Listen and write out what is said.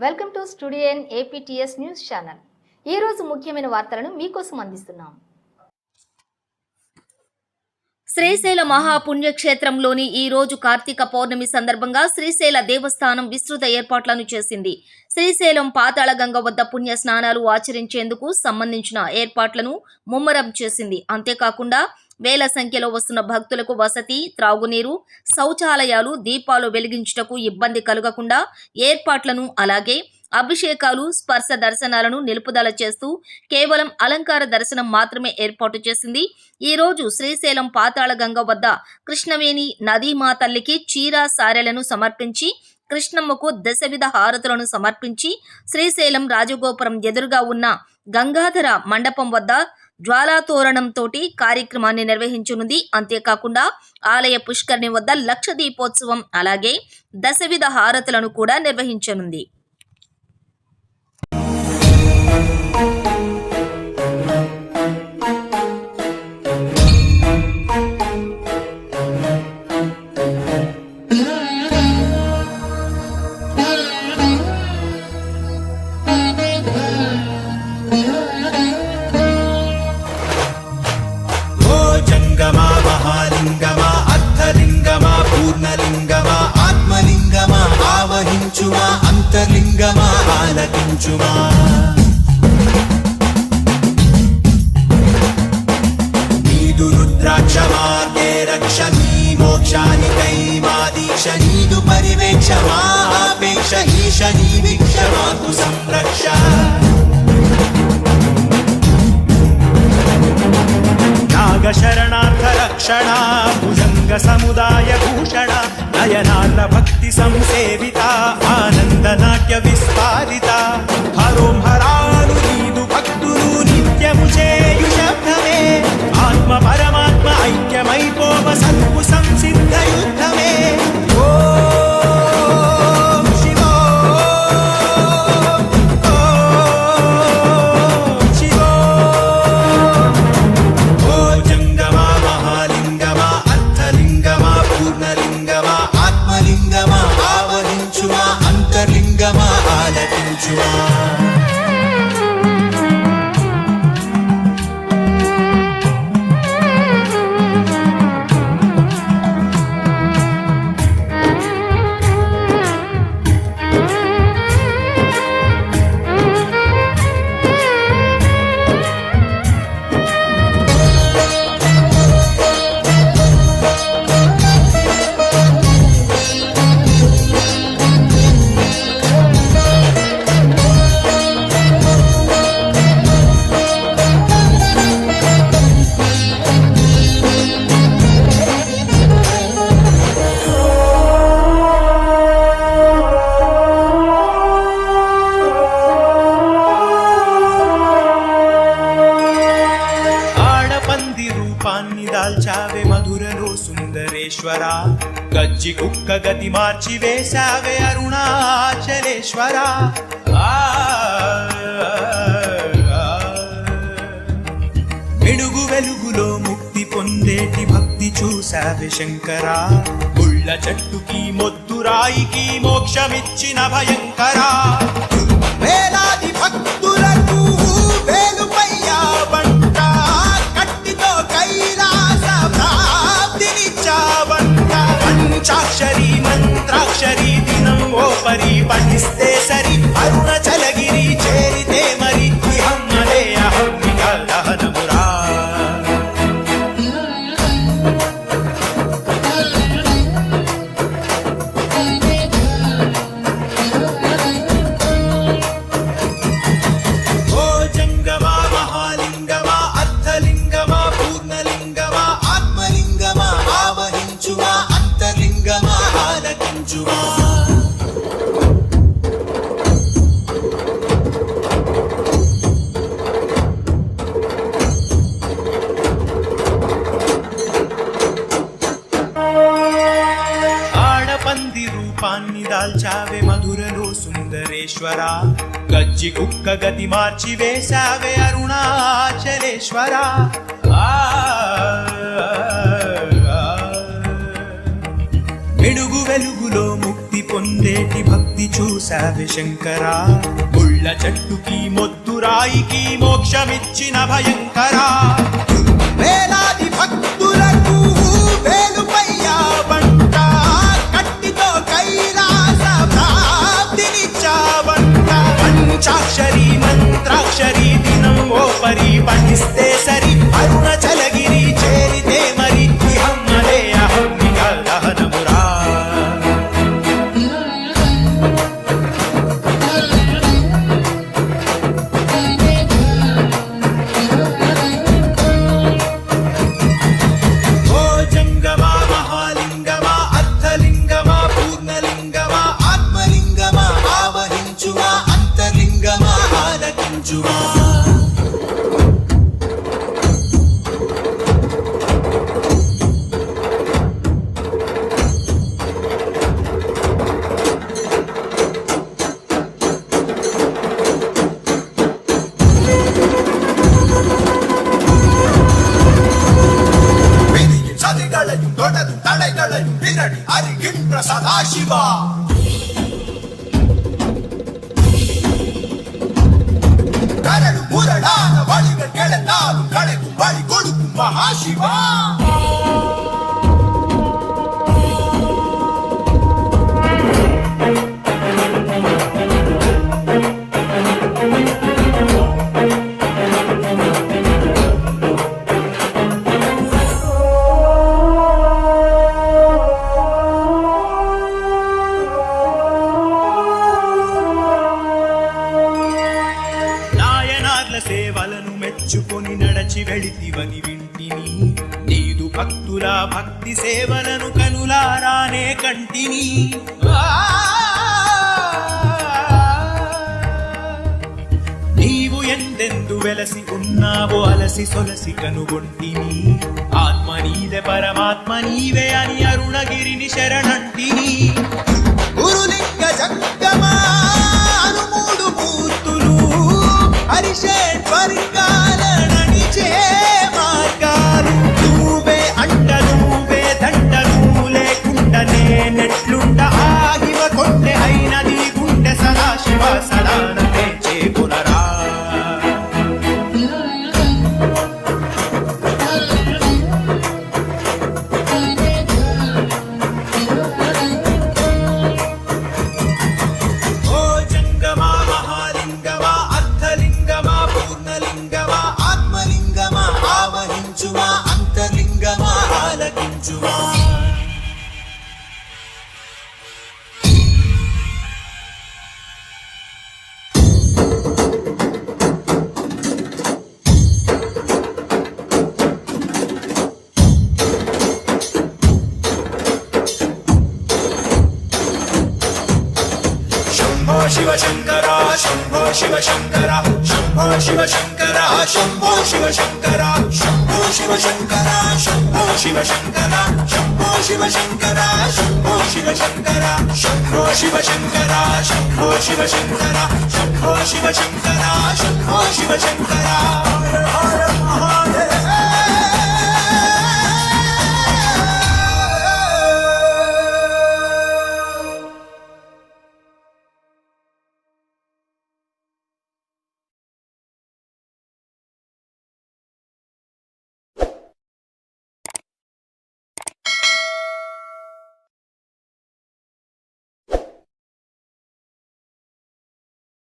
Welcome to studio N APTS news channel. ఈ రోజు ముఖ్యమైన వార్తలను మీకోసం అందిస్తున్నాం. శ్రీశైల మహాపుణ్యక్షేత్రంలోని ఈ రోజు కార్తీక పౌర్ణమి సందర్భంగా శ్రీశైల దేవస్థానం విస్తృత ఏర్పాట్లను చేసింది. శ్రీశైలం పాతాళగంగ వద్ద పుణ్య స్నానాలు ఆచరించేందుకు సంబంధించిన ఏర్పాట్లను ముమ్మరం చేసింది. అంతేకాకుండా వేల సంఖ్యలో వస్తున్న భక్తులకు వసతి, త్రాగునీరు, శౌచాలయాలు, దీపాలు వెలిగించుటకు ఇబ్బంది కలగకుండా ఏర్పాట్లను, అలాగే అభిషేకాలు, స్పర్శ దర్శనాలను నిలుపుదల చేస్తూ కేవలం అలంకార దర్శనం మాత్రమే ఏర్పాటు చేసింది. ఈ రోజు శ్రీశైలం పాతాళగంగ వద్ద కృష్ణవేణి నదీమా తల్లికి చీర సారెలను సమర్పించి, కృష్ణమ్మకు దశవిధ హారతులను సమర్పించి, శ్రీశైలం రాజగోపురం ఎదురుగా ఉన్న గంగాధర మండపం వద్ద జ్వాలాతోరణంతో కార్యక్రమాన్ని నిర్వహించనుంది. అంతేకాకుండా ఆలయ పుష్కరిణి వద్ద లక్ష దీపోత్సవం, అలాగే దశవిధ హారతులను కూడా నిర్వహించనుంది. మహాలింగమా, అర్థలింగమా, పూర్ణలింగమా, ఆత్మలింగమా, ఆవహించుమా, అంతర్లింగమా, ఆలకించుమా. నీదు రుద్రాక్ష మార్గే రక్ష, నీ మోక్షానికై మా దీక్ష, నీదు పరివేక్ష మా ఆపేక్ష, ఈశ నీ వీక్ష మాకు సంరక్ష. శరణార్థ రక్షణ భుజంగ సముదాయ భూషణ, నయనాల భక్తి సంసేవిత, ఆనంద నాట్య విస్తారిత. హరోం హరాలు నీదు భక్తులు నిత్యము చేయు శబ్దమే, ఆత్మ పరమాత్మ ఐక్యమైపోవ సత్పు సంసిద్ధ యుద్ధమే. అంతర్లింగమా, ఆలకించుమా. దాల్చావే మధురలో సుందరేశ్వర, గజ్జి కుక్క గతి మార్చి వేశావే అరుణాచలేశ్వర. వెలుగు వెలుగులో ముక్తి పొందేటి భక్తి చూశావే శంకర, ముళ్ళ చెట్టుకి మొద్దురాయికి మోక్షమిచ్చిన భయంకర. వేలాది భక్తులకు వేలుపయ్యా వంట, కట్టితో కైలాస ప్రాప్తినిచ్చావంట. పంచాక్షరి మంత్రాక్షరి దినం ఓ పరి పఠిస్తే సరి, అరుణాచలగిరి చేరితే మరి ఇహమ్మదే అహమ్మిక దహనమురా. అంతర్లింగమా, ఆలకించుమా. ఆడపంది రూపాన్ని దాల్చావే మధురలో సుందరేశ్వర, గజ్జి కుక్క గతి మార్చి వేశావే అరుణాచలేశ్వర. వెలుగు వెలుగులో ముక్తి పొందేటి భక్తి చూసావే శంకరా ముళ్ళ చెట్టుకి మొద్దురాయికి మోక్షమిచ్చిన భయంకరా వేలాది భక్తులకు వేలుపయ్యావంట కట్టితో కైలాస ప్రాప్తినిచ్చావంట పంచాక్షరి మంత్రాక్షరి దినం ఓ పరి పఠిస్తే సరి అరుణాచలగిరి చేరితే మరి ఇహమ్మదే అహమ్మిక దహనమురా ఓ జంగమా మహాలింగమా అర్థలింగమా పూర్ణలింగమా ఆత్మలింగమా ఆవహించుమా అంతర్లింగమా ఆలకించుమా விதியின் சதிகளையும் தொடரும் தடைகளையும் விரடி அறிகின்ற சதாசிவா கரடு முரடான வழிகள் கிடந்தாலும் கடைக்கும் வழி கொடுக்கும் மகாசிவா నాయనార్ల సేవలను మెచ్చుకొని నడచి వెళితివని వింటిని నీదు భక్తుల భక్తి సేవలను కనులారానే కంటిని నీవు ఎందెందు వెలసి ఉన్నావో అలసి సొలసి కనుగొంటిని ఆత్మ నీదే పరమాత్మ నీవే అని అరుణగిరిని శరణంటిని గురులింగ జంగమా అనుమూడు మూర్తులు హరిషేశ్వరికాల నడిచే మార్గాలు నువ్వే అంట నువ్వే దండ నువ్వు లేకుండా నేనెట్లుండ ఆగివ కొండె అయినది గుండె సదాశివ సదానమే చేకునరా ఓ జంగమా మహాలింగమా అర్థలింగమా పూర్ణలింగమా ఆత్మలింగమా ఆవహించుమా అంతర్లింగమా ఆలకించుమా శంభో శివ శంకర శంభో శివ శంకర శంభో శివ శంకర శంభో శివ శంకర శంభో శివ శంకర శంభో శివ శంకర శంభో శివ శంకర శంభో శివ శంకర శంభో శివ శంకర శంభో శివ శంకర శంభో శివ శంకర శంభో శివ శంకర హర హర మహాదేవ